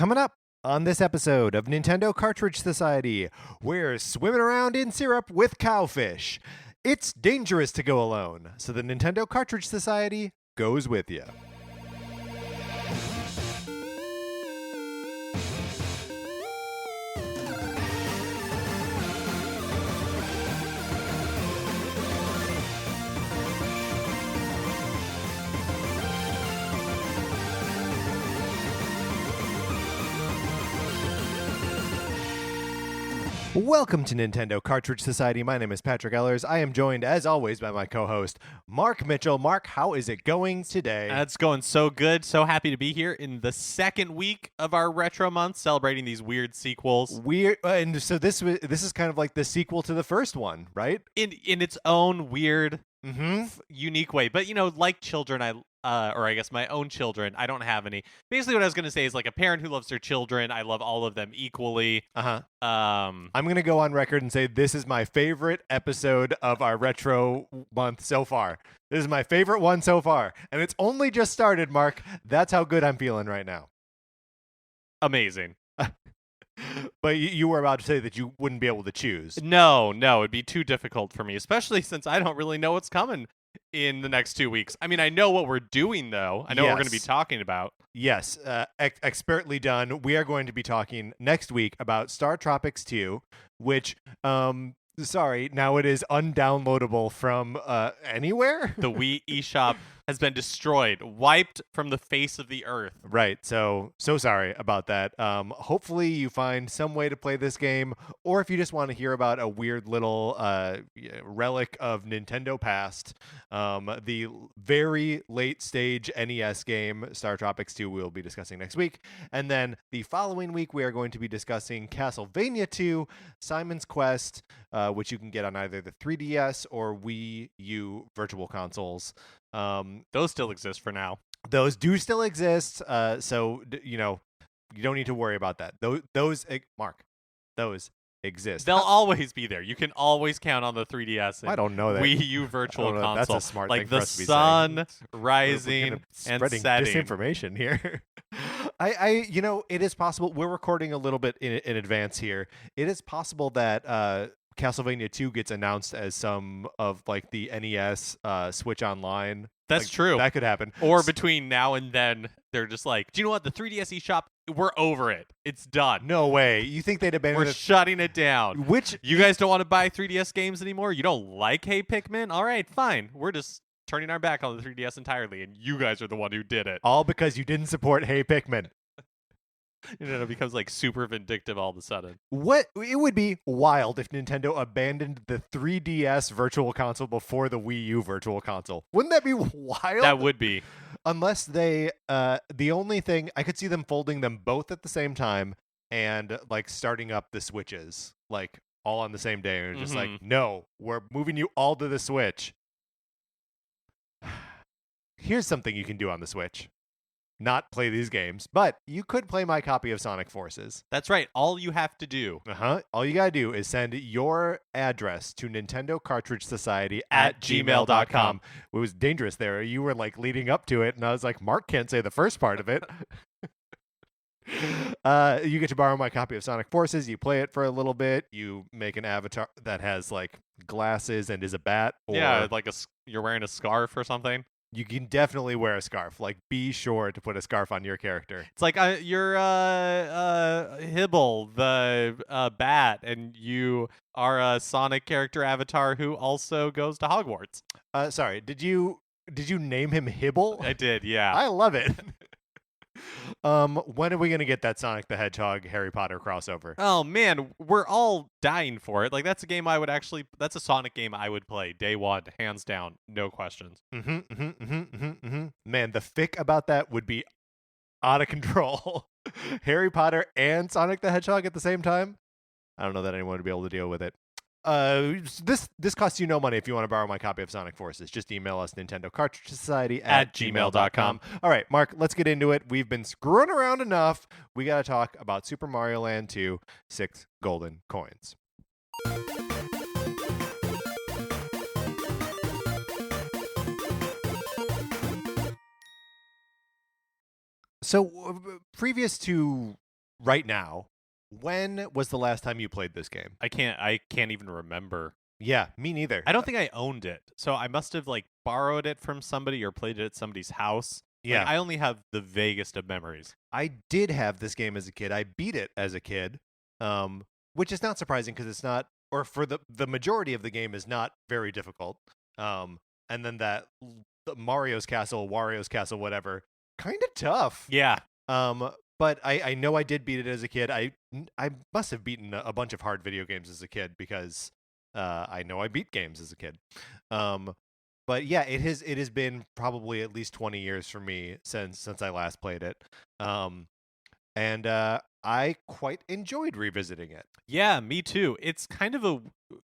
Coming up on this episode of Nintendo Cartridge Society, we're swimming around in syrup with cowfish. It's dangerous to go alone, so the Nintendo Cartridge Society goes with you. Welcome to Nintendo Cartridge Society. My name is Patrick Ellers. I am joined, as always, by my co-host, Mark Mitchell. Mark, how is it going today? It's going so good. So happy to be here in the second week of our retro month, celebrating these weird sequels. And so this is kind of like the sequel to the first one, right? In its own weird, unique way. But, like children, or I guess my own children, I don't have any. Basically, what I was going to say is, like a parent who loves their children, I love all of them equally. I'm going to go on record and say this is my favorite episode of our retro month so far. This is my favorite one so far. And it's only just started, Mark. That's how good I'm feeling right now. Amazing. But you were about to say that you wouldn't be able to choose. No, it'd be too difficult for me, especially since I don't really know what's coming in the next 2 weeks. I mean, I know what we're doing, though. I know what we're going to be talking about. Yes, expertly done. We are going to be talking next week about Star Tropics 2, which, now it is undownloadable from anywhere. The Wii eShop has been destroyed, wiped from the face of the earth. Right, so sorry about that. Hopefully you find some way to play this game, or if you just want to hear about a weird little relic of Nintendo past, the very late stage NES game, Star Tropics 2, we'll be discussing next week. And then the following week, we are going to be discussing Castlevania 2, Simon's Quest, which you can get on either the 3DS or Wii U Virtual Consoles. Those still exist for now. Those do still exist, so you don't need to worry about that. Those exist. They'll always be there. You can always count on the 3DS. And I don't know that. Wii U Virtual Console. That's a smart like thing for the us to be sun saying. rising and spreading setting. disinformation here. It is possible. We're recording a little bit in advance here. It is possible that Castlevania 2 gets announced as some of like the NES Switch Online. That's true. That could happen. Or between now and then, they're just like, do you know what? The 3DS eShop, we're over it. It's done. No way. You think they'd abandon it? We're shutting it down. Which you guys don't want to buy 3DS games anymore? You don't like Hey Pikmin? All right, fine. We're just turning our back on the 3DS entirely, and you guys are the one who did it. All because you didn't support Hey Pikmin. It becomes like super vindictive all of a sudden. It would be wild if Nintendo abandoned the 3DS Virtual Console before the Wii U Virtual Console. Wouldn't that be wild? That would be. Unless they, the only thing, I could see them folding them both at the same time and like starting up the Switches, like all on the same day. And just like, no, we're moving you all to the Switch. Here's something you can do on the Switch. Not play these games, but you could play my copy of Sonic Forces. That's right. All you have to do. All you gotta do is send your address to Nintendo Cartridge Society at gmail.com. It was dangerous there. You were like leading up to it, and I was like, Mark can't say the first part of it. You get to borrow my copy of Sonic Forces. You play it for a little bit. You make an avatar that has like glasses and is a bat. Or like you're wearing a scarf or something. You can definitely wear a scarf. Like, be sure to put a scarf on your character. It's like you're Hibble, the bat, and you are a Sonic character avatar who also goes to Hogwarts. Sorry, did you name him Hibble? I did, yeah. I love it. When are we gonna get that Sonic the Hedgehog Harry Potter crossover? Oh man, we're all dying for it. Like that's a game that's a Sonic game I would play day one, hands down, no questions. Man, the fic about that would be out of control. Harry Potter and Sonic the Hedgehog at the same time? I don't know that anyone would be able to deal with it. This costs you no money if you want to borrow my copy of Sonic Forces. Just email us Nintendo Cartridge Society at gmail.com. All right, Mark, let's get into it. We've been screwing around enough. We got to talk about Super Mario Land 2, 6 golden coins. So, previous to right now. When was the last time you played this game? I can't even remember. Yeah, me neither. I don't think I owned it. So I must have like borrowed it from somebody or played it at somebody's house. Like Yeah, I only have the vaguest of memories. I did have this game as a kid. I beat it as a kid, which is not surprising because it's not, or for the majority of the game is not very difficult. And then the Mario's Castle, Wario's Castle, whatever, kind of tough. Yeah. But I know I did beat it as a kid. I must have beaten a bunch of hard video games as a kid because I know I beat games as a kid. But yeah, it has been probably at least 20 years for me since I last played it. And I quite enjoyed revisiting it. Yeah, me too. It's kind of a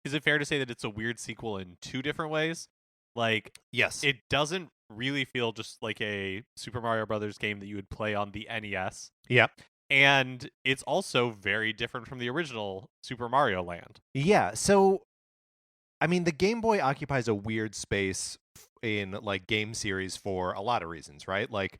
is it fair to say that it's a weird sequel in two different ways? Like Yes. it doesn't really feel just like a Super Mario Brothers game that you would play on the NES. Yeah. And it's also very different from the original Super Mario Land. Yeah. So I mean, the Game Boy occupies a weird space in like game series for a lot of reasons, right? Like,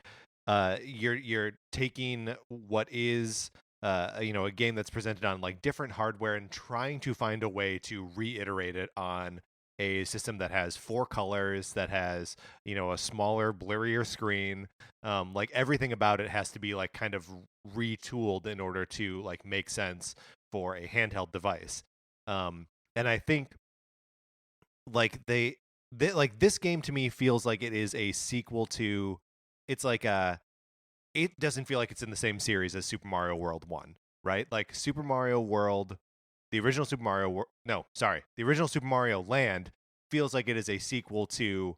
you're taking what is a game that's presented on like different hardware and trying to find a way to reiterate it on a system that has four colors, that has a smaller, blurrier screen. Like everything about it has to be like kind of retooled in order to like make sense for a handheld device. And I think like they like this game to me feels like it is a sequel to it's like a it doesn't feel like it's in the same series as Super Mario World 1, right? Like Super Mario World, the original Super Mario no, sorry. The original Super Mario Land feels like it is a sequel to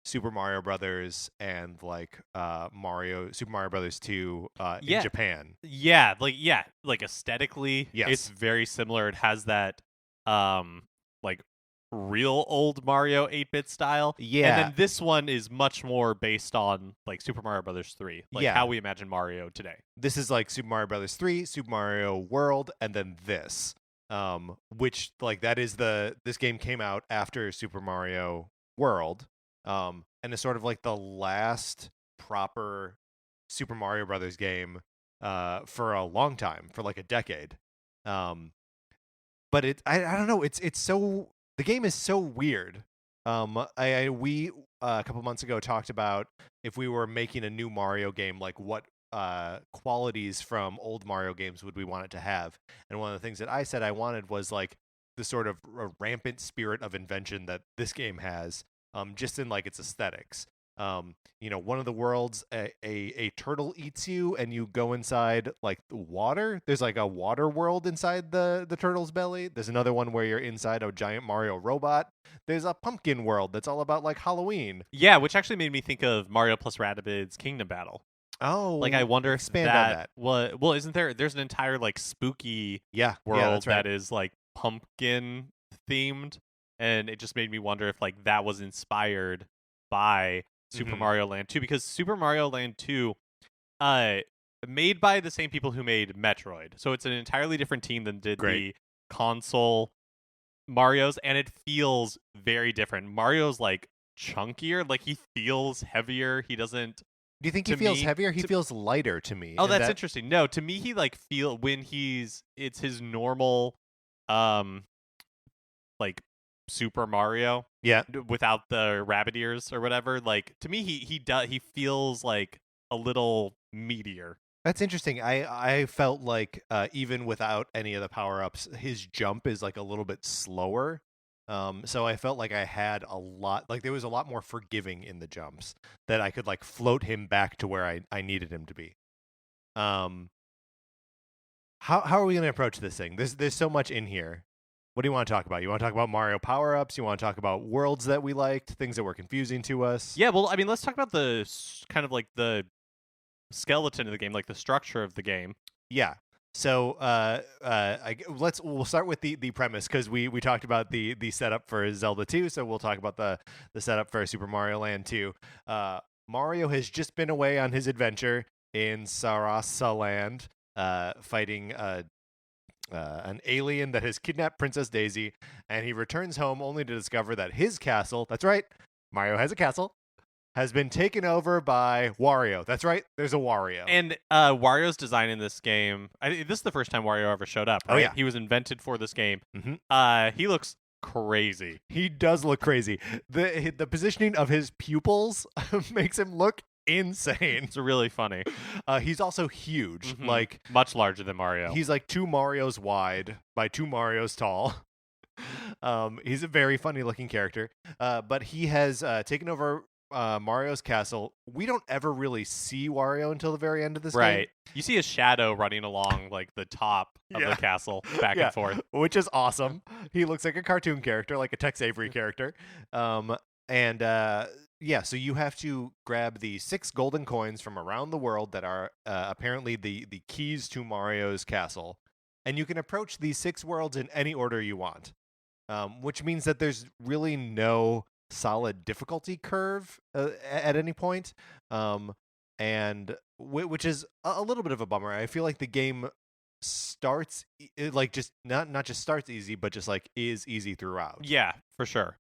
Super Mario Brothers and like Super Mario Brothers 2 in Yeah. Japan. Like aesthetically, Yes. it's very similar. It has that like real old Mario 8-bit style. Yeah. And then this one is much more based on like Super Mario Brothers 3, like Yeah. how we imagine Mario today. This is like Super Mario Brothers 3, Super Mario World, and then this. Which like that is this game came out after Super Mario World. And it's sort of like the last proper Super Mario Brothers game for a long time, for like a decade. But I don't know, it's so the game is so weird. We a couple months ago talked about if we were making a new Mario game, like what qualities from old Mario games would we want it to have? And one of the things that I said I wanted was like the sort of rampant spirit of invention that this game has, just in like its aesthetics. One of the worlds, a turtle eats you and you go inside like the water. There's like a water world inside the turtle's belly. There's another one where you're inside a giant Mario robot. There's a pumpkin world that's all about like Halloween. Yeah, which actually made me think of Mario plus Rabbids Kingdom Battle. Oh, Like I wonder if expand on that. well, isn't there's an entire like spooky world that's right. that is like pumpkin themed, and it just made me wonder if like that was inspired by Super Mhm. Mario Land 2, because Super Mario Land 2 made by the same people who made Metroid. So it's an entirely different team than did Great. the console Mario's, and it feels very different. Mario's like chunkier, like he feels heavier. He doesn't Do you think he to feels me- heavier? He to- feels lighter to me. Oh, and that's that- interesting. No, to me he like feel when it's his normal um like Super Mario Yeah, without the rabbit ears or whatever. Like to me he feels like a little meatier. that's interesting. I felt like even without any of the power ups, his jump is like a little bit slower. So I felt like I had a lot, like there was a lot more forgiving in the jumps that I could like float him back to where I needed him to be. Um, how are we going to approach this thing? There's so much in here. What do you want to talk about? You want to talk about Mario power ups? You want to talk about worlds that we liked, things that were confusing to us? Yeah, well, I mean, let's talk about the kind of like the skeleton of the game, like the structure of the game. Yeah. So we'll start with the premise because we talked about the setup for Zelda 2, so we'll talk about the setup for Super Mario Land 2. Mario has just been away on his adventure in Sarasa Land, fighting an alien that has kidnapped Princess Daisy, and he returns home only to discover that his castle, that's right, Mario has a castle, has been taken over by Wario. That's right. There's a Wario. And Wario's design in this game, this is the first time Wario ever showed up, right? Oh, yeah. He was invented for this game. Mm-hmm. He looks crazy. He does look crazy. The positioning of his pupils makes him look insane. It's really funny. He's also huge. Mhm. Like Much larger than Mario. he's like 2 Marios wide by 2 Marios tall. He's a very funny looking character. But he has taken over Mario's castle. We don't ever really see Wario until the very end of this game. Right. You see his shadow running along like the top of Yeah. the castle back Yeah. and forth. Which is awesome. He looks like a cartoon character, like a Tex Avery character. Yeah, so you have to grab the 6 golden coins from around the world that are apparently the keys to Mario's castle. And you can approach these 6 worlds in any order you want, which means that there's really no solid difficulty curve at any point, which is a little bit of a bummer. I feel like the game starts like just not just starts easy, but just like is easy throughout. Yeah, for sure.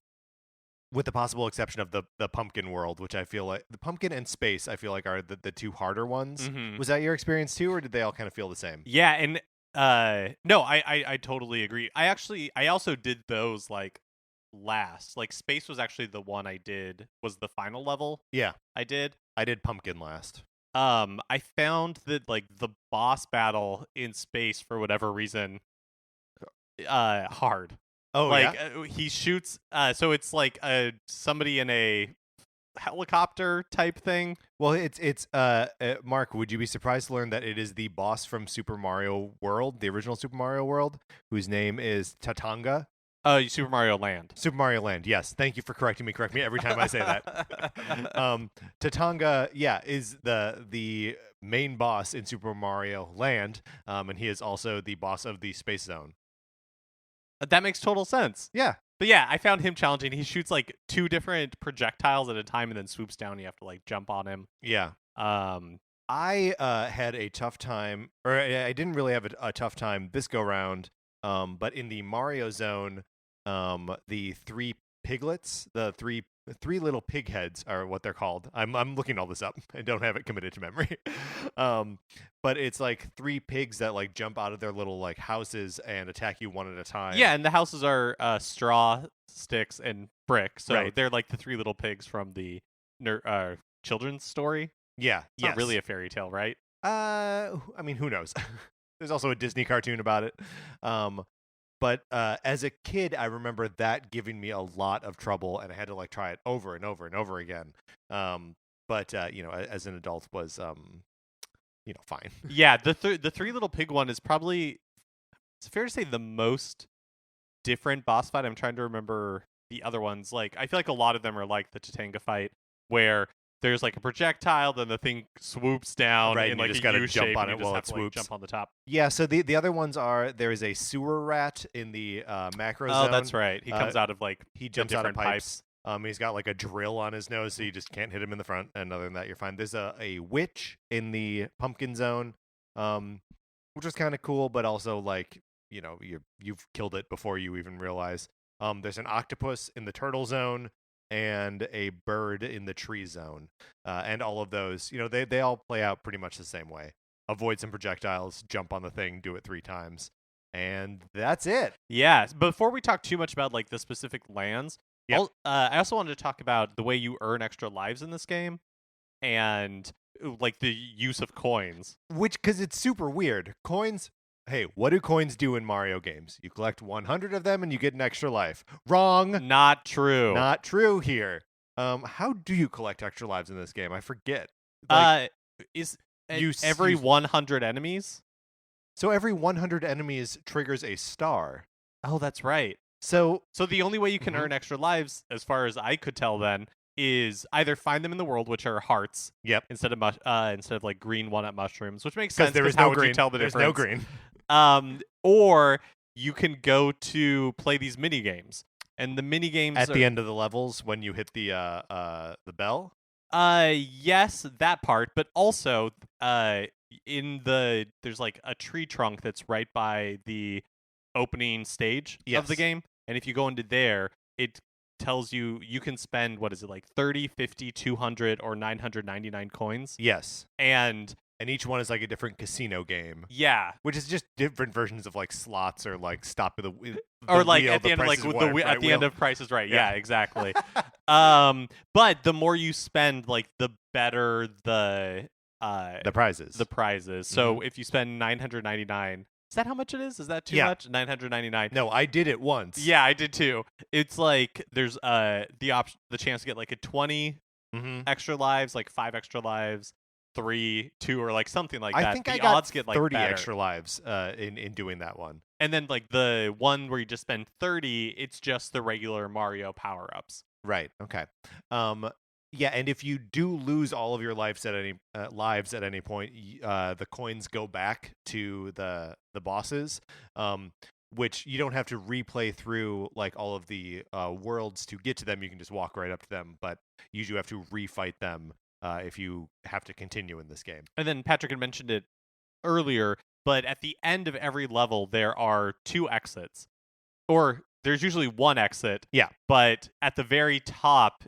With the possible exception of the pumpkin world, which I feel like the pumpkin and space, I feel like are the 2 harder ones. Mhm. Was that your experience too, or did they all kind of feel the same? Yeah, and no, I totally agree. I also did those like last. Like space was actually the one I did was the final level Yeah, I did. I did pumpkin last. I found that like the boss battle in space for whatever reason hard. Oh, like yeah? he shoots so it's like somebody in a helicopter type thing. Well, it's Mark, would you be surprised to learn that it is the boss from Super Mario World, the original Super Mario World, whose name is Tatanga? Super Mario Land. Super Mario Land, yes. Thank you for correcting me. Correct me every time I say that. Tatanga, yeah, is the main boss in Super Mario Land, and he is also the boss of the Space Zone. That makes total sense. Yeah. But yeah, I found him challenging. He shoots like 2 different projectiles at a time and then swoops down. You have to like jump on him. Yeah. I had a tough time, or I didn't really have a tough time this go round. But in the Mario Zone, the 3 piglets, the three little pig heads are what they're called. I'm looking all this up. I don't have it committed to memory. But it's like 3 pigs that like jump out of their little like houses and attack you one at a time. Yeah, and the houses are straw, sticks, and brick. So Right. they're like the 3 little pigs from the children's story. Yeah. It's not really a fairy tale, right? I mean, who knows? There's also a Disney cartoon about it. But as a kid, I remember that giving me a lot of trouble, and I had to like try it over and over and over again. But as an adult, was fine. Yeah, the 3 little pig one is probably, it's fair to say, the most different boss fight. I'm trying to remember the other ones. Like I feel like a lot of them are like the Tatanga fight, where there's like a projectile, then the thing swoops down, Right, in and you like just a gotta U jump shape, on and it you while just it have to, like, swoops. jump on the top. Yeah, so the other ones are there is a sewer rat in the macro zone. Oh, that's right. He comes out of like He jumps out of different pipes. He's got like a drill on his nose, so you just can't hit him in the front. And other than that, you're fine. There's a witch in the pumpkin zone, which was kind of cool, but also like you've killed it before you even realize. There's an octopus in the turtle zone and a bird in the tree zone, and all of those, they all play out pretty much the same way. Avoid some projectiles, jump on the thing, do it 3 times, and that's it. Yeah. Before we talk too much about like the specific lands, Yep. I also wanted to talk about the way you earn extra lives in this game, and like the use of coins. Because it's super weird. Coins. Hey, what do coins do in Mario games? You collect 100 of them and you get an extra life. Wrong. Not true. Not true here. How do you collect extra lives in this game? I forget. Is you every 100 enemies? So every 100 enemies triggers a star. Oh, that's right. So the only way you can earn extra lives, as far as I could tell then, is either find them in the world, which are hearts. Yep. Instead of like green walnut mushrooms, which makes sense. Because there is how no would green. you tell the There's difference? no green. Or you can go to play these mini games, and the mini games At the end of the levels when you hit the bell. Yes, that part, but also there's like a tree trunk that's right by the opening stage of the Yes. game, and if you go into there, it tells you can spend, what is it, like 30, 50, 200, or 999 coins. Yes. And each one is like a different casino game. Yeah. Which is just different versions of like slots or like stop at the or like wheel, at the end of like at the end of Price is Right. Yeah, exactly. But the more you spend, like the better the prizes. So if you spend 999, is that how much it is? Is that too much? 999. No, I did it once. Yeah, I did too. It's like there's the chance to get like a 20 extra lives, like 5 extra lives, 3, 2, or like something like that. I think the I got odds get like 30 better. extra lives in doing that one. And then like the one where you just spend 30, it's just the regular Mario power-ups. Right. Okay. Yeah, and if you do lose all of your lives at any point, the coins go back to the bosses, which you don't have to replay through like all of the worlds to get to them. You can just walk right up to them, but you do have to refight them if you have to continue in this game. And then Patrick had mentioned it earlier, but at the end of every level, there are 2 exits, or there's usually 1 exit. Yeah. But at the very top,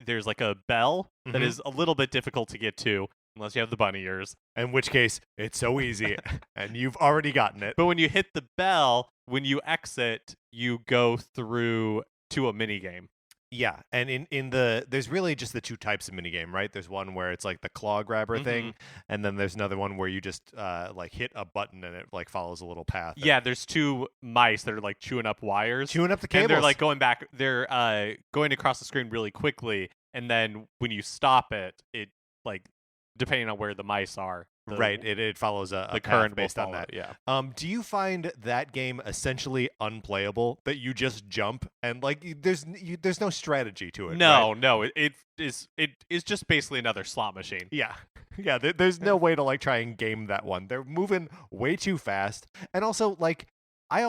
there's like a bell that is a little bit difficult to get to unless you have the bunny ears. In which case, it's so easy, and you've already gotten it. But when you hit the bell, when you exit, you go through to a mini game. Yeah, and there's really just the 2 types of minigame, right? There's one where it's like the claw grabber thing, and then there's another one where you just like hit a button and it like follows a little path. Yeah, there's 2 mice that are like chewing up wires. Chewing up the cables. And they're like going back, they're going across the screen really quickly, and then when you stop it like, depending on where the mice are. Right, it follows a current based on that. Yeah. Do you find that game essentially unplayable? That you just jump and like there's no strategy to it? No, right? no, it is just basically another slot machine. Yeah, yeah. There's no way to like try and game that one. They're moving way too fast, and also like I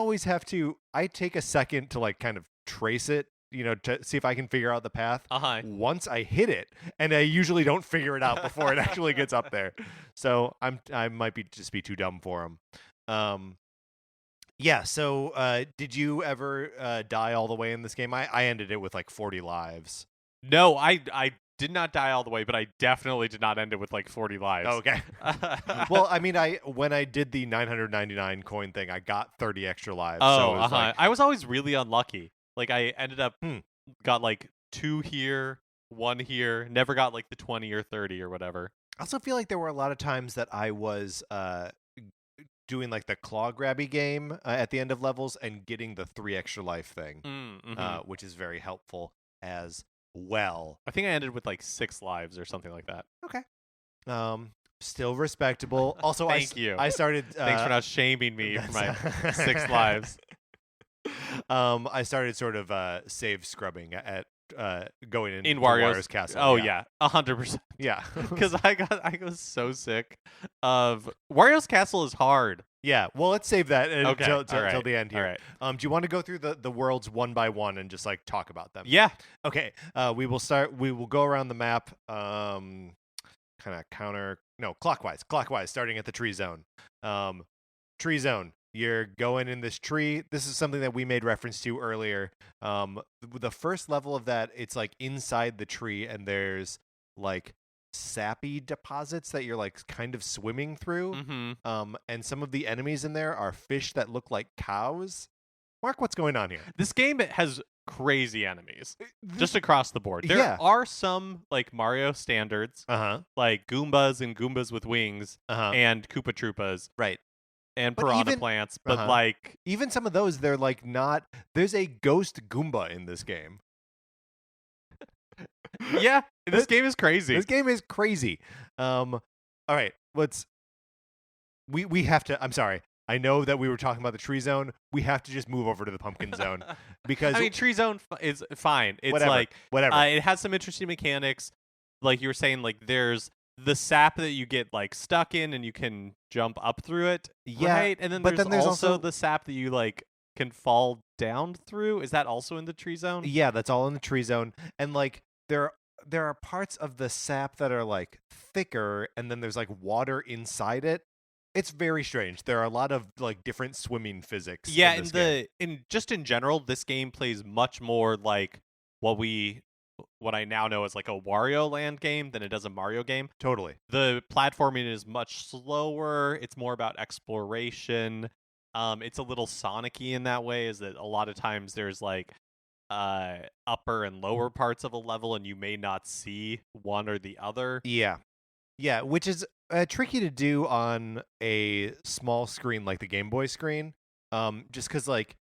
take a second to like kind of trace it. To see if I can figure out the path once I hit it, and I usually don't figure it out before it actually gets up there. So I might just be too dumb for them. Yeah. So did you ever die all the way in this game? I ended it with like 40 lives. No, I did not die all the way, but I definitely did not end it with like 40 lives. Okay. Well, I mean, when I did the 999 coin thing, I got 30 extra lives. Oh, so like, I was always really unlucky. Like I ended up got like 2 here, 1 here, never got like the 20 or 30 or whatever. I also feel like there were a lot of times that I was doing like the claw grabby game at the end of levels and getting the 3 extra life thing, which is very helpful as well. I think I ended with like 6 lives or something like that. Okay. Still respectable. Also, Thank you. I started. Thanks for not shaming me for my 6 lives. I started sort of save scrubbing at going in Wario's castle. Oh yeah, 100%. Yeah, because I was so sick of Wario's castle is hard. Yeah, well, let's save that until the end here. All right. Do you want to go through the worlds one by one and just like talk about them? Yeah. Okay. We will go around the map. Kind of clockwise, starting at the tree zone. Tree zone. You're going in this tree. This is something that we made reference to earlier. The first level of that, it's like inside the tree, and there's like sappy deposits that you're like kind of swimming through. And some of the enemies in there are fish that look like cows. Mark, what's going on here? This game has crazy enemies just across the board. There are some like Mario standards, like Goombas and Goombas with wings, and Koopa Troopas. Right. And piranha plants, but like even some of those, they're like not. There's a ghost Goomba in this game. Yeah, this game is crazy. This game is crazy. All right, we have to. I'm sorry. I know that we were talking about the tree zone. We have to just move over to the pumpkin zone because I mean, tree zone is fine. It's whatever. It has some interesting mechanics. Like you were saying, like there's the sap that you get like stuck in and you can jump up through it. Yeah. Right? And then there's also the sap that you like can fall down through. Is that also in the tree zone? Yeah, that's all in the tree zone. And like there are parts of the sap that are like thicker and then there's like water inside it. It's very strange. There are a lot of like different swimming physics. Yeah, in general, this game plays much more like what I now know is like a Wario Land game than it does a Mario game. Totally. The platforming is much slower. It's more about exploration. It's a little Sonic-y in that way, is that a lot of times there's like upper and lower parts of a level, and you may not see one or the other. Yeah. Yeah, which is tricky to do on a small screen like the Game Boy screen. Just because, like,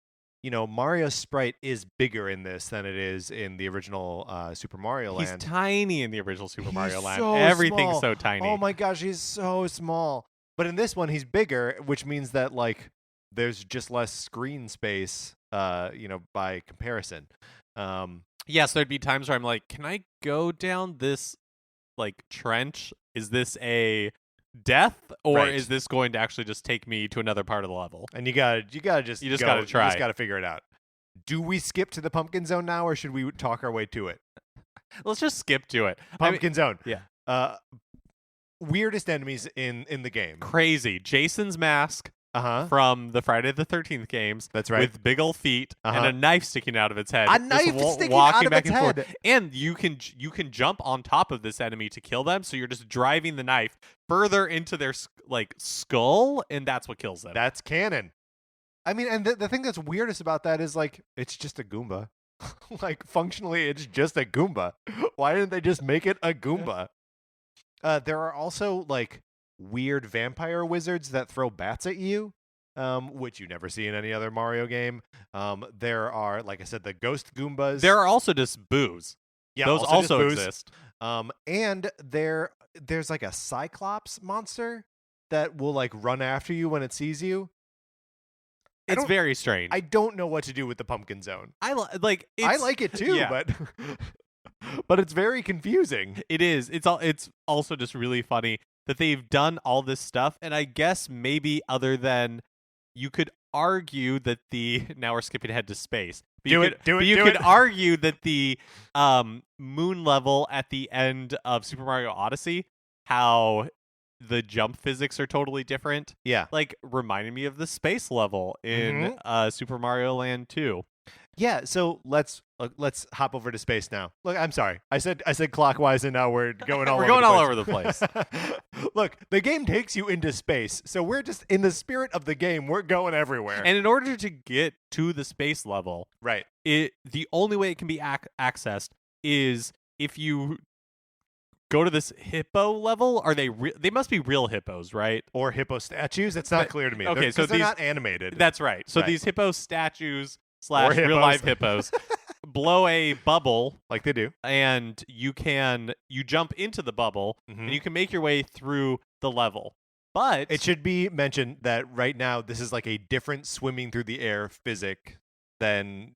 Mario's sprite is bigger in this than it is in the original Super Mario Land. He's tiny in the original Super Mario Land. So Everything's small. so tiny. Oh my gosh, he's so small. But in this one, he's bigger, which means that, like, there's just less screen space, by comparison. Yeah, so there'd be times where I'm like, can I go down this, like, trench? Is this a death, or Right. is this going to actually just take me to another part of the level? And you gotta You just go. gotta try. You just gotta figure it out. Do we skip to the pumpkin zone now, or should we talk our way to it? Let's just skip to it. Pumpkin zone. Yeah. Weirdest enemies in the game. Crazy. Jason's mask Uh-huh. from the Friday the 13th games. That's right. With big old feet and Uh-huh. a knife sticking out of its head. A Just knife sticking walking out of back its and forth. head. And you can jump on top of this enemy to kill them, so you're just driving the knife further into their skull, and that's what kills them. That's canon. I mean, and the thing that's weirdest about that is, like, it's just a Goomba. Like, functionally, it's just a Goomba. Why didn't they just make it a Goomba? There are also, like, weird vampire wizards that throw bats at you, which you never see in any other Mario game. There are, like I said, the ghost Goombas. There are also just boos. Yeah, Those just also boos. exist. And there's like a Cyclops monster that will, like, run after you when it sees you. It's very strange. I don't know what to do with the pumpkin zone. I like it too, yeah. but it's very confusing. It is. It's also just really funny that they've done all this stuff, and I guess maybe other than you could argue that now we're skipping ahead to space. But you could argue that the moon level at the end of Super Mario Odyssey, how the jump physics are totally different. Yeah. Like, reminding me of the space level in Super Mario Land 2. Yeah, so let's hop over to space now. Look, I'm sorry. I said clockwise, and now we're going all over the place. Look, the game takes you into space, so we're just in the spirit of the game. We're going everywhere. And in order to get to the space level, right, the only way it can be accessed is if you go to this hippo level. Are they they must be real hippos, right? Or hippo statues? It's not clear to me. Okay, so they're not animated. That's right. So Right. these hippo statues / real life hippos blow a bubble, like they do, and you jump into the bubble, and you can make your way through the level. But it should be mentioned that right now this is like a different swimming through the air physics than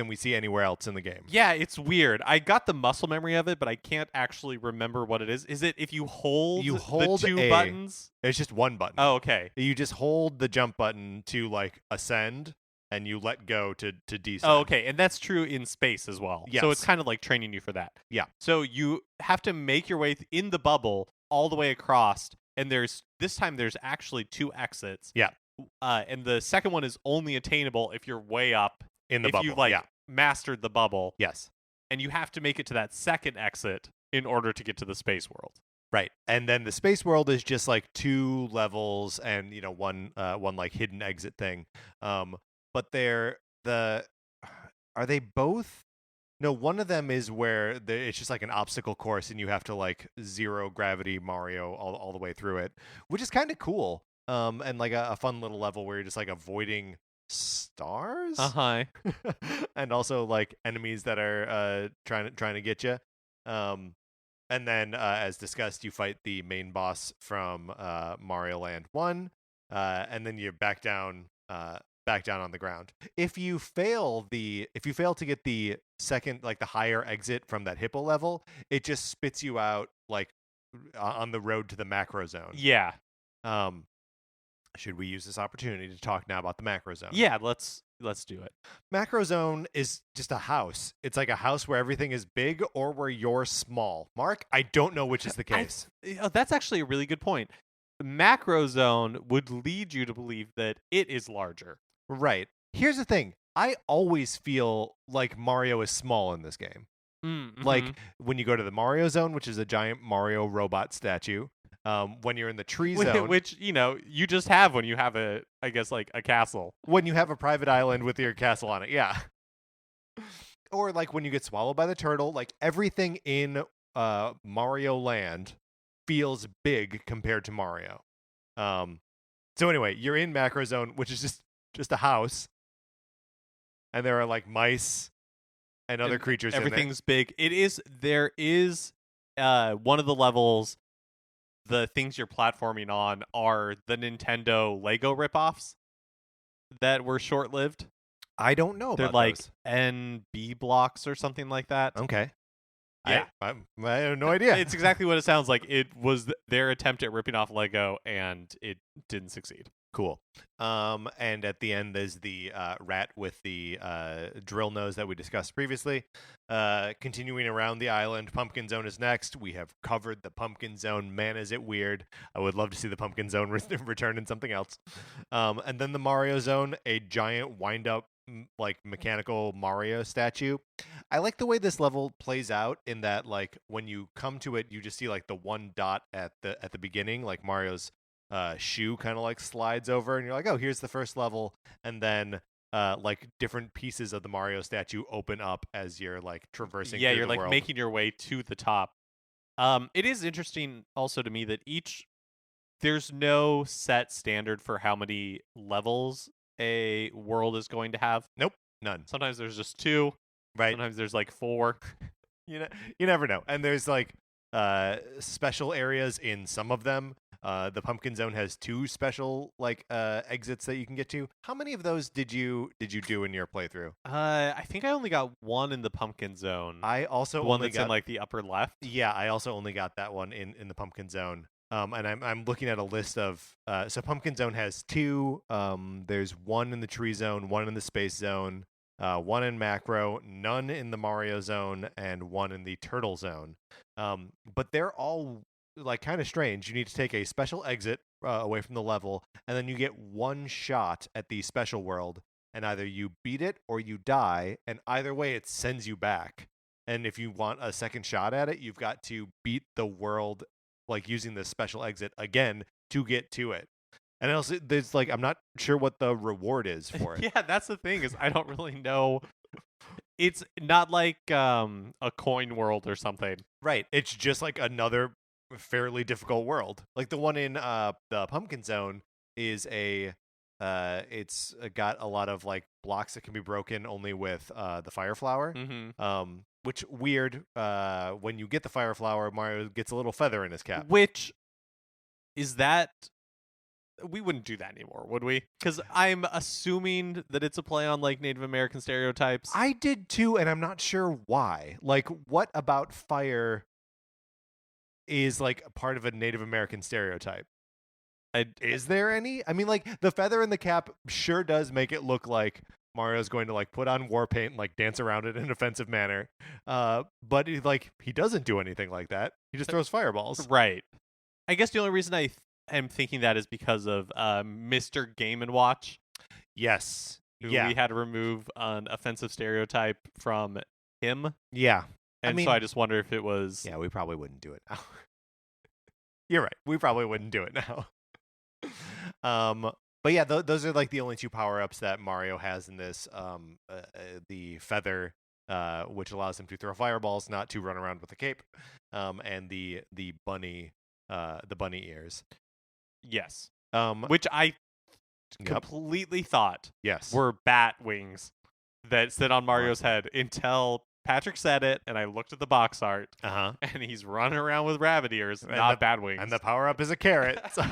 we see anywhere else in the game. Yeah, it's weird. I got the muscle memory of it, but I can't actually remember what it is. Is it if you hold the two buttons? It's just one button. Oh, okay. You just hold the jump button to, like, ascend, and you let go to descend. Oh, okay. And that's true in space as well. Yes. So it's kind of like training you for that. Yeah. So you have to make your way in the bubble all the way across, and this time there's actually 2 exits. Yeah. And the second one is only attainable if you're way up in the bubble. If you've mastered the bubble. Yes. And you have to make it to that second exit in order to get to the space world. Right. And then the space world is just like 2 levels and, one like hidden exit thing. But are they both? No, one of them is where it's just like an obstacle course and you have to, like, zero gravity Mario all the way through it, which is kind of cool. And like a fun little level where you're just, like, avoiding stars. And also, like, enemies that are trying to get you. And then, as discussed, you fight the main boss from Mario Land 1, and then you're back down on the ground. If you fail to get the second, like, the higher exit from that hippo level, it just spits you out, like, on the road to the macro zone. Yeah. Should we use this opportunity to talk now about the macro zone? Yeah, let's do it. Macro zone is just a house. It's like a house where everything is big or where you're small. Mark, I don't know which is the case. That's actually a really good point. Macro zone would lead you to believe that it is larger. Right. Here's the thing. I always feel like Mario is small in this game. Like when you go to the Mario Zone, which is a giant Mario robot statue. When you're in the tree zone, which you just have when you have a castle. when you have a private island with your castle on it, yeah. Or like when you get swallowed by the turtle, like everything in Mario Land feels big compared to Mario. So anyway, you're in Macro Zone, which is just a house, and there are like mice and other creatures. Everything's big. There is one of the levels. The things you're platforming on are the Nintendo Lego ripoffs that were short-lived. I don't know. They're about like those. NB blocks or something like that. Okay. Yeah. I have no idea. It's exactly what it sounds like. It was their attempt at ripping off Lego, and it didn't succeed. Cool. And at the end, there's the rat with the drill nose that we discussed previously. Continuing around the island, Pumpkin Zone is next. We have covered the Pumpkin Zone. Man, is it weird. I would love to see the Pumpkin Zone return in something else. And then the Mario Zone, a giant wind-up like mechanical Mario statue. I like the way this level plays out in that like when you come to it, you just see like the one dot at the beginning, like Mario's shoe kind of like slides over, and you're like, oh, here's the first level, and then like different pieces of the Mario statue open up as you're like traversing. Yeah, through you're the like world. making your way to the top. It is interesting also to me that there's no set standard for how many levels a world is going to have. Nope, none. Sometimes there's just 2. Right. Sometimes there's like 4. You never know. And there's like special areas in some of them. The Pumpkin Zone has 2 special like exits that you can get to. How many of those did you do in your playthrough? I think I only got 1 in the Pumpkin Zone. I also the one only that's got in like the upper left. Yeah, I also only got that one in the Pumpkin Zone. And I'm looking at a list of so Pumpkin Zone has 2. There's 1 in the Tree Zone, 1 in the Space Zone, 1 in Macro, none in the Mario Zone, and 1 in the Turtle Zone. But they're all like kind of strange. You need to take a special exit away from the level, and then you get 1 shot at the special world, and either you beat it or you die, and either way it sends you back. And if you want a second shot at it, you've got to beat the world like using this special exit again to get to it. And also there's like I'm not sure what the reward is for it. Yeah, that's the thing is I don't really know. It's not like a coin world or something. Right. It's just like another fairly difficult world. Like the one in the Pumpkin Zone is it's got a lot of like blocks that can be broken only with the fire flower. Which weird. When you get the fire flower, Mario gets a little feather in his cap. Which is that? We wouldn't do that anymore, would we? Because I'm assuming that it's a play on like Native American stereotypes. I did too, and I'm not sure why. Like, what about fire is like a part of a Native American stereotype? Is there any? I mean, like the feather in the cap sure does make it look like Mario's going to like put on war paint and like dance around it in an offensive manner. But he doesn't do anything like that. He just throws fireballs. Right. I guess the only reason I am thinking that is because of Mr. Game & Watch. Yes. Who Yeah. we had to remove an offensive stereotype from him. Yeah. And so I just wonder if it was... Yeah, we probably wouldn't do it now. You're right. We probably wouldn't do it now. But yeah, those are like the only 2 power-ups that Mario has in this. The feather, which allows him to throw fireballs, not to run around with a cape, and the bunny ears. Yes. Which Which I completely thought were bat wings that sit on Mario's head until Patrick said it, and I looked at the box art, and he's running around with rabbit ears, not bat wings. And the power-up is a carrot. So.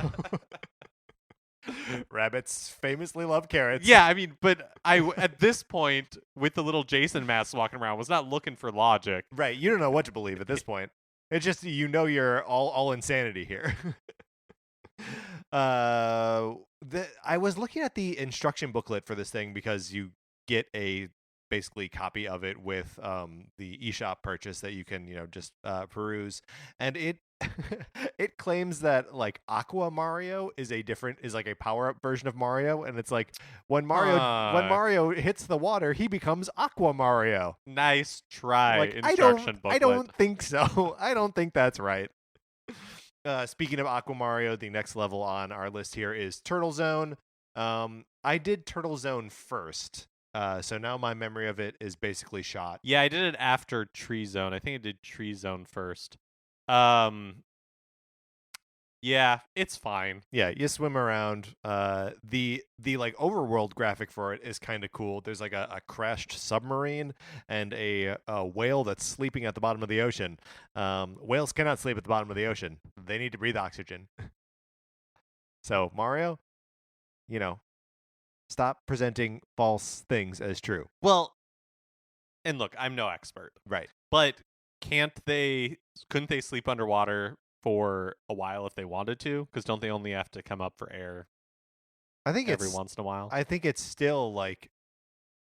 Rabbits famously love carrots. Yeah, I mean, but I at this point, with the little Jason mask walking around, was not looking for logic. Right, you don't know what to believe at this point. It's just you're all insanity here. I was looking at the instruction booklet for this thing because you get a basically copy of it with the eShop purchase that you can just peruse, and it it claims that like Aqua Mario is like a power-up version of Mario, and it's like when Mario hits the water, he becomes Aqua Mario. Nice try, Like instruction booklet. I don't think so. I don't think that's right. Speaking of Aqua Mario, the next level on our list here is Turtle Zone. I did Turtle Zone first, so now my memory of it is basically shot. Yeah, I did it after Tree Zone. I think I did Tree Zone first. Yeah, it's fine. Yeah, you swim around. The like overworld graphic for it is kind of cool. There's like a crashed submarine and a whale that's sleeping at the bottom of the ocean. Whales cannot sleep at the bottom of the ocean. They need to breathe oxygen. So Mario, stop presenting false things as true. Well, and look, I'm no expert, Right. but couldn't they sleep underwater for a while if they wanted to? Because don't they only have to come up for air I think every once in a while? I think it's still like,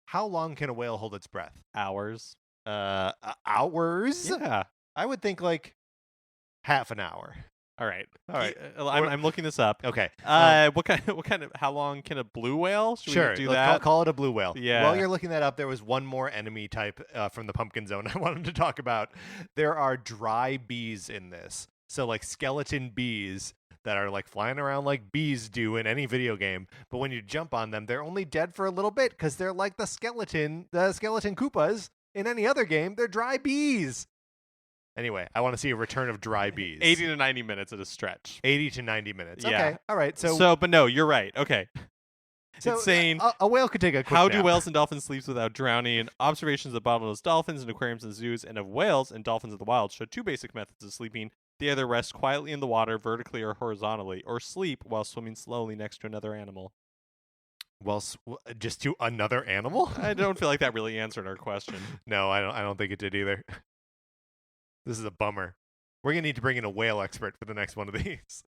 how long can a whale hold its breath? Hours. Hours? Yeah. I would think like half an hour. All right. We're- I'm looking this up. Okay. What kind of how long can a blue whale? Should Sure. we do let's that? Call it a blue whale. Yeah. While you're looking that up, there was one more enemy type from the Pumpkin Zone I wanted to talk about. There are dry bees in this. So like skeleton bees that are like flying around like bees do in any video game. But when you jump on them, they're only dead for a little bit because they're like the skeleton Koopas in any other game. They're dry bees. Anyway, I want to see a return of dry bees. 80 to 90 minutes at a stretch. 80 to 90 minutes. Yeah. Okay. All right. But no, you're right. Okay. So, saying a whale could take a quick how nap. do whales and dolphins sleep without drowning? Observations of bottlenose dolphins in aquariums and zoos and of whales and dolphins of the wild show two basic methods of sleeping. They either rest quietly in the water vertically or horizontally, or sleep while swimming slowly next to another animal. Well, just to another animal? I don't feel like that really answered our question. No, I don't think it did either. This is a bummer. We're gonna need to bring in a whale expert for the next one of these.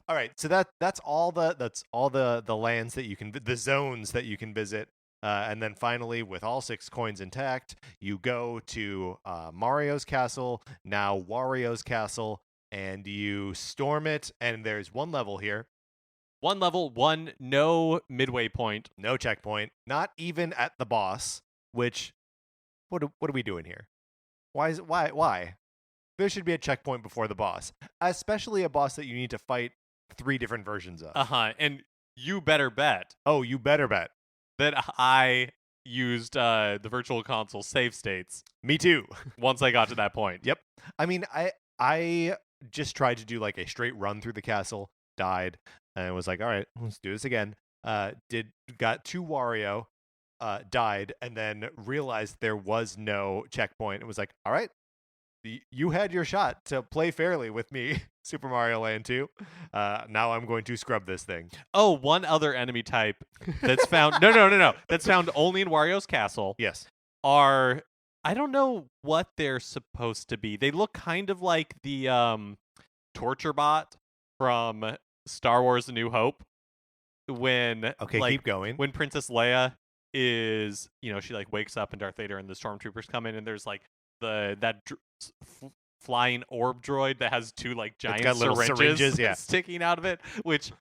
All right, so that's all the lands that you can, the zones that you can visit, and then finally, with all 6 coins intact, you go to Mario's castle, now Wario's castle, and you storm it. And there's one level here, One level, no midway point, no checkpoint, not even at the boss. Which, what are we doing here? Why? There should be a checkpoint before the boss, especially a boss that you need to fight 3 different versions of. And you better bet. Oh, you better bet that I used the virtual console save states. Me too. Once I got to that point. Yep. I mean, I just tried to do like a straight run through the castle, died, and was like, all right, let's do this again. Got to Wario, died, and then realized there was no checkpoint. It was like, all right, you had your shot to play fairly with me, Super Mario Land 2. Now I'm going to scrub this thing. Oh, one other enemy type that's found. No. That's found only in Wario's castle. Yes. I don't know what they're supposed to be. They look kind of like the torture bot from Star Wars: A New Hope. Keep going. When Princess Leia is, she like wakes up and Darth Vader and the stormtroopers come in, and there's like flying orb droid that has 2 like giant syringes yeah, sticking out of it, which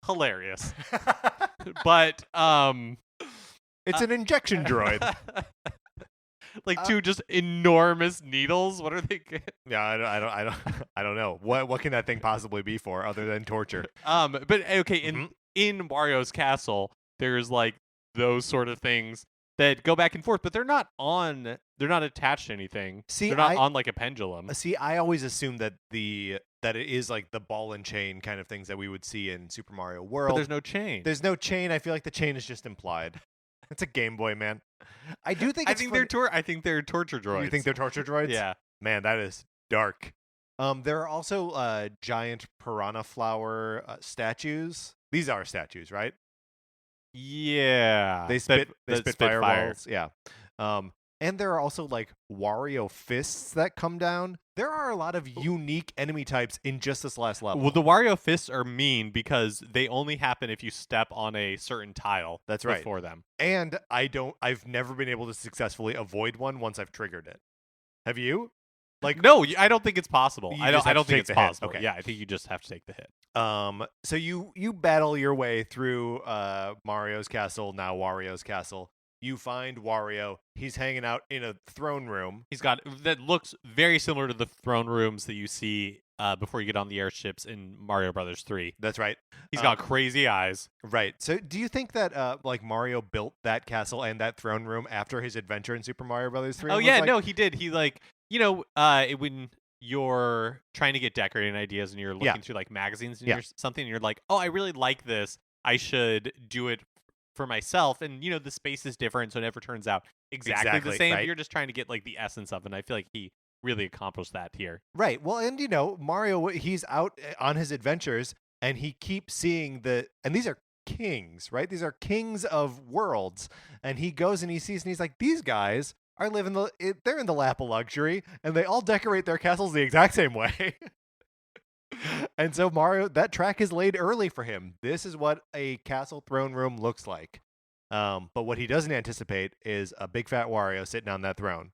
hilarious. But it's an injection droid. Like 2 just enormous needles. What are they? Yeah, I don't know. What can that thing possibly be for other than torture? But okay, in Wario's castle, there's like those sort of things that go back and forth, but they're not attached to anything. They're not on like a pendulum. See, I always assumed that it is like the ball and chain kind of things that we would see in Super Mario World. But there's no chain. There's no chain. I feel like the chain is just implied. It's a Game Boy, man. I do think I think they're torture droids. You think they're torture droids? Yeah. Man, that is dark. There are also giant piranha flower statues. These are statues, right? Yeah. They spit fireballs. Fire. Yeah. And there are also like Wario fists that come down. There are a lot of unique enemy types in just this last level. Well, the Wario fists are mean because they only happen if you step on a certain tile. That's right. Before them. And I've never been able to successfully avoid one once I've triggered it. Have you? Like, no, I don't think it's possible. You I just don't. I have don't to think take it's the hit. possible. Okay. Yeah, I think you just have to take the hit. So you battle your way through Mario's castle, now Wario's castle. You find Wario. He's hanging out in a throne room. He's got that looks very similar to the throne rooms that you see before you get on the airships in Mario Brothers 3. That's right. He's got crazy eyes. Right. So do you think that like Mario built that castle and that throne room after his adventure in Super Mario Brothers 3? Oh yeah, no, he did. He like, when you're trying to get decorating ideas and you're looking through like magazines and something, and you're like, oh, I really like this. I should do it for myself. And the space is different, so it never turns out exactly the same. Right. But you're just trying to get like the essence of it. And I feel like he really accomplished that here. Right. Well, and Mario, he's out on his adventures, and he keeps seeing and these are kings, right? These are kings of worlds, and he goes and he sees, and he's like, these guys are they're in the lap of luxury, and they all decorate their castles the exact same way. And so Mario, that track is laid early for him. This is what a castle throne room looks like. But what he doesn't anticipate is a big fat Wario sitting on that throne.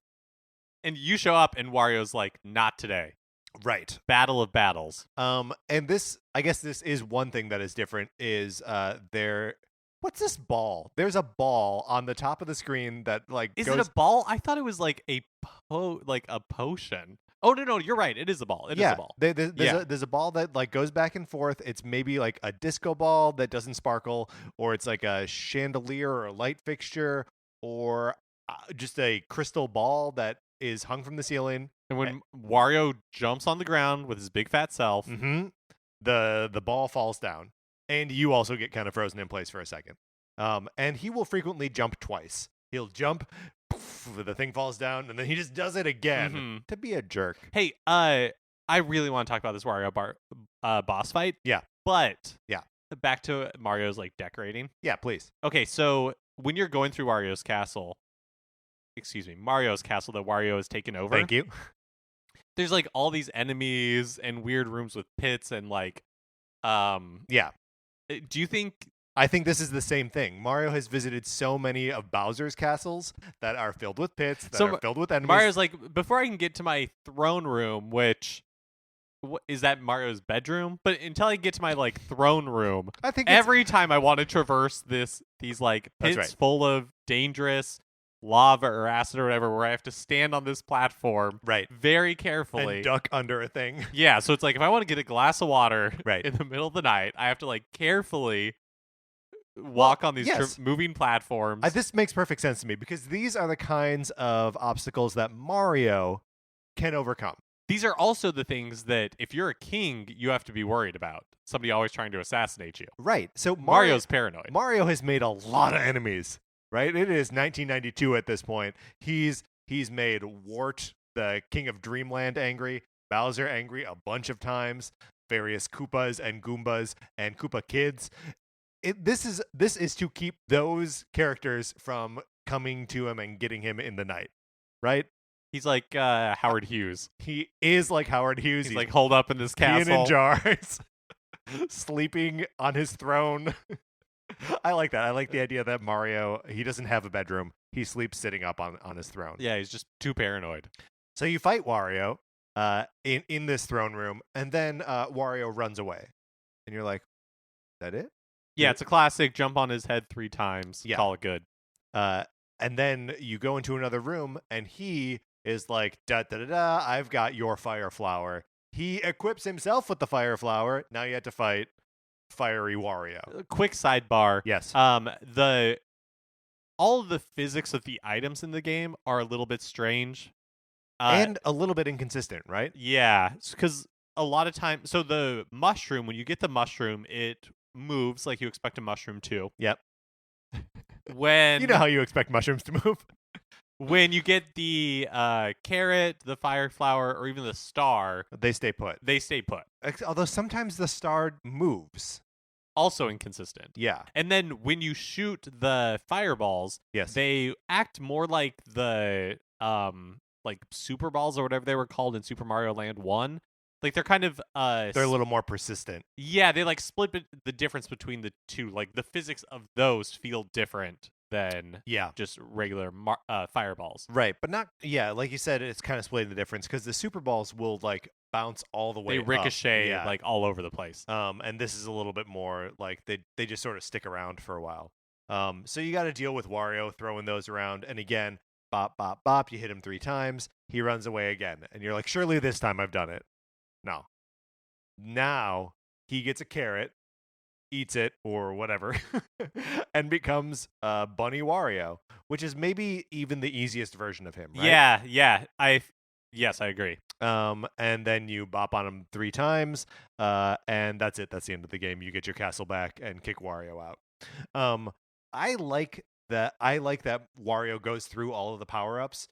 And you show up, and Wario's like, not today. Right. Battle of battles. And this, I guess this is one thing that is different, is what's this ball? There's a ball on the top of the screen that Is it a ball? I thought it was like a potion. Oh no, you're right. It is a ball. It is a ball. There's a ball that like goes back and forth. It's maybe like a disco ball that doesn't sparkle, or it's like a chandelier or a light fixture, or just a crystal ball that is hung from the ceiling. And when Wario jumps on the ground with his big fat self, the ball falls down, and you also get kind of frozen in place for a second. And he will frequently jump twice. He'll jump, poof, the thing falls down, and then he just does it again to be a jerk. Hey, I really want to talk about this Wario boss fight. Yeah. But yeah, back to Mario's like decorating. Yeah, please. Okay, so when you're going through Mario's castle that Wario has taken over. Thank you. There's like all these enemies and weird rooms with pits and like yeah. Do you think I think this is the same thing. Mario has visited so many of Bowser's castles that are filled with pits, that are filled with enemies. Mario's like, before I can get to my throne room, which is that Mario's bedroom? But until I get to my like throne room, I think every time I want to traverse these like pits full of dangerous lava or acid or whatever, where I have to stand on this platform very carefully and duck under a thing. Yeah, so it's like if I want to get a glass of water in the middle of the night, I have to like carefully walk on these moving platforms. This makes perfect sense to me, because these are the kinds of obstacles that Mario can overcome. These are also the things that if you're a king, you have to be worried about. Somebody always trying to assassinate you. Right. So Mario's paranoid. Mario has made a lot of enemies, right? It is 1992 at this point. He's made Wart, the king of Dreamland, angry, Bowser angry a bunch of times, various Koopas and Goombas and Koopa kids. This is to keep those characters from coming to him and getting him in the night, right? He's like Howard Hughes. He is like Howard Hughes. He's like holed up in this castle. In jars, sleeping on his throne. I like that. I like the idea that Mario, he doesn't have a bedroom. He sleeps sitting up on his throne. Yeah, he's just too paranoid. So you fight Wario in this throne room, and then Wario runs away. And you're like, is that it? Yeah, it's a classic jump on his head 3 times. Yeah. Call it good. And then you go into another room, and he is like, da-da-da-da, I've got your fire flower. He equips himself with the fire flower. Now you have to fight Fiery Wario. Quick sidebar. Yes. All of the physics of the items in the game are a little bit strange. And a little bit inconsistent, right? Yeah, because a lot of times, so the mushroom, when you get the mushroom, it moves like you expect a mushroom to. Yep. When you know how you expect mushrooms to move. When you get the carrot, the fire flower, or even the star, they stay put. Although sometimes the star moves. Also inconsistent. Yeah. And then when you shoot the fireballs, they act more like the like super balls or whatever they were called in Super Mario Land 1. Like they're kind of they're a little more persistent. Yeah, they like split the difference between the two. Like the physics of those feel different than just regular fireballs. Right, but not like you said, it's kind of splitting the difference because the super balls will like bounce all the way. They ricochet up. like all over the place. And this is a little bit more like they just sort of stick around for a while. So you got to deal with Wario throwing those around, and again, bop bop bop. You hit him 3 times, he runs away again, and you're like, surely this time I've done it. No. Now he gets a carrot, eats it or whatever, and becomes Bunny Wario, which is maybe even the easiest version of him, right? Yeah. Yes, I agree. And then you bop on him 3 times, and that's it. That's the end of the game. You get your castle back and kick Wario out. I like that Wario goes through all of the power-ups.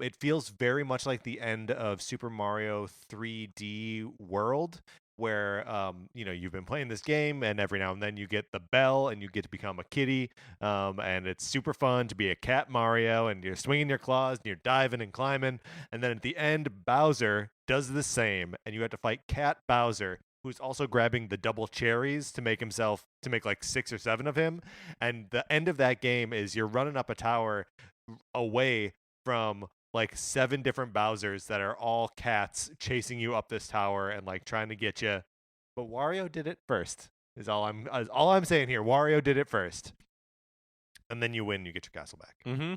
It feels very much like the end of Super Mario 3D World, where you've been playing this game, and every now and then you get the bell, and you get to become a kitty, and it's super fun to be a cat Mario, and you're swinging your claws, and you're diving and climbing, and then at the end, Bowser does the same, and you have to fight Cat Bowser, who's also grabbing the double cherries to make like 6 or 7 of him, and the end of that game is you're running up a tower away from like 7 different Bowsers that are all cats chasing you up this tower and like trying to get you. But Wario did it first. Is all I'm saying here. Wario did it first. And then you win, you get your castle back. Mm-hmm.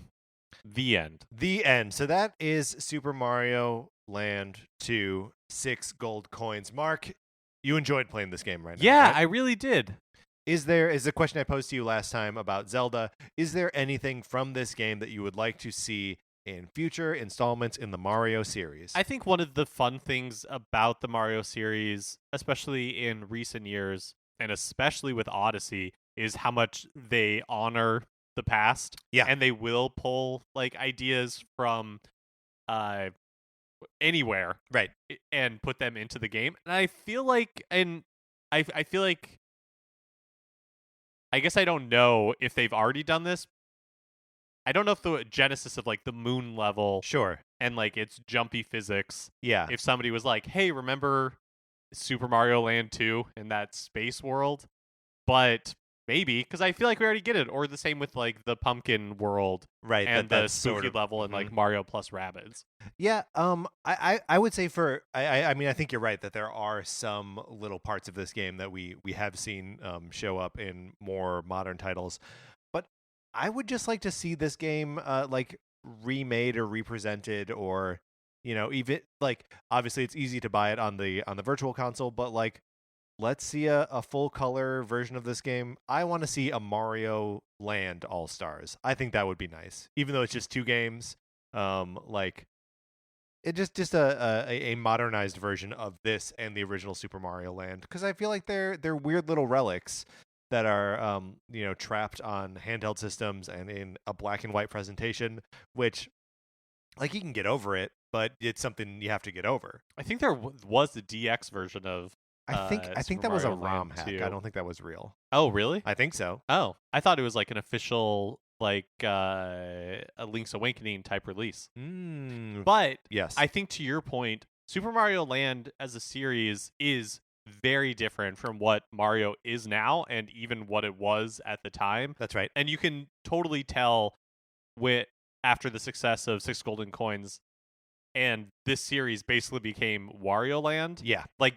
The end. The end. So that is Super Mario Land 2, 6 gold coins. Mark, you enjoyed playing this game right now. Yeah, right? I really did. Is the question I posed to you last time about Zelda, is there anything from this game that you would like to see in future installments in the Mario series? I think one of the fun things about the Mario series, especially in recent years, and especially with Odyssey, is how much they honor the past. Yeah. And they will pull like ideas from anywhere, right, and put them into the game. And I feel like I guess I don't know if they've already done this. I don't know if the genesis of like the moon level, sure, and like its jumpy physics. Yeah. If somebody was like, "Hey, remember Super Mario Land 2 in that space world?" But maybe, because I feel like we already get it. Or the same with like the pumpkin world, right, and the spooky sort of, level and like Mario plus Rabbids. Yeah, I would say I mean I think you're right that there are some little parts of this game that we have seen show up in more modern titles, but I would just like to see this game like remade or represented, or even like obviously it's easy to buy it on the virtual console, but like let's see a full color version of this game. I want to see a Mario Land All Stars. I think that would be nice, even though it's just 2 games. Like it just a modernized version of this and the original Super Mario Land, because I feel like they're weird little relics that are trapped on handheld systems and in a black and white presentation, which like you can get over it, but it's something you have to get over. I think there was the DX version of. I think that was a ROM hack. Too. I don't think that was real. Oh, really? I think so. Oh, I thought it was like an official, like a Link's Awakening type release. But yes, I think to your point, Super Mario Land as a series is very different from what Mario is now, and even what it was at the time. That's right. And you can totally tell after the success of 6 Golden Coins, and this series basically became Wario Land. Yeah, like.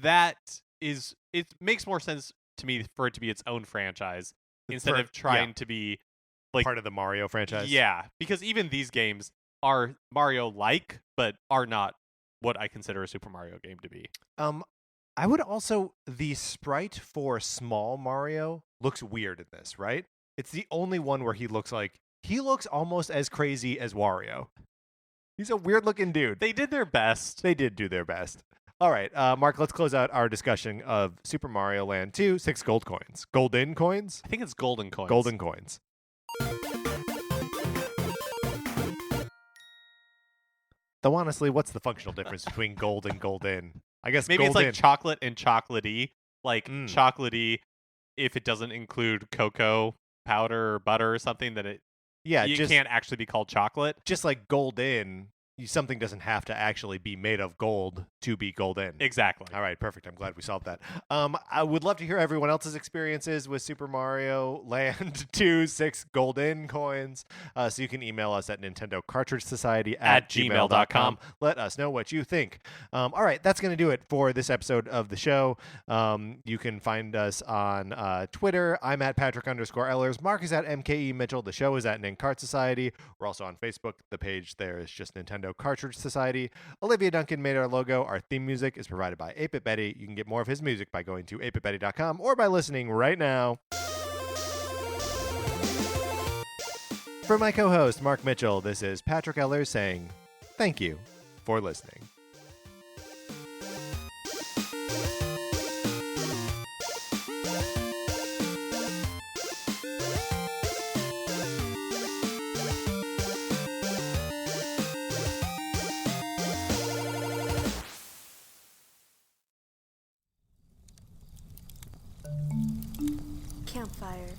It makes more sense to me for it to be its own franchise instead of trying to be like part of the Mario franchise. Yeah, because even these games are Mario-like, but are not what I consider a Super Mario game to be. I would also, the sprite for small Mario looks weird in this, right? It's the only one where he looks almost as crazy as Wario. He's a weird looking dude. They did their best. They did do their best. All right, Mark, let's close out our discussion of Super Mario Land 2, 6 gold coins. Golden coins? I think it's golden coins. Golden coins. Though honestly, what's the functional difference between gold and golden? I guess maybe golden. It's like chocolate and chocolatey. Like chocolatey, if it doesn't include cocoa powder or butter or something, that you can't actually be called chocolate. Just like golden something doesn't have to actually be made of gold to be golden. Exactly. All right, perfect. I'm glad we solved that. I would love to hear everyone else's experiences with Super Mario Land 2 6 golden coins. So you can email us at Nintendo Cartridge Society at gmail.com. Let us know what you think. All right, that's going to do it for this episode of the show. You can find us on Twitter. I'm at Patrick_Ellers. Mark is at MKE Mitchell. The show is at Nincart Society. We're also on Facebook. The page there is just Nintendo Cartridge Society. Olivia Duncan made our logo. Our theme music is provided by 8-Bit Betty. You can get more of his music by going to 8bitbetty.com or by listening right now. For my co-host, Mark Mitchell, this is Patrick Ellers saying thank you for listening. Campfire.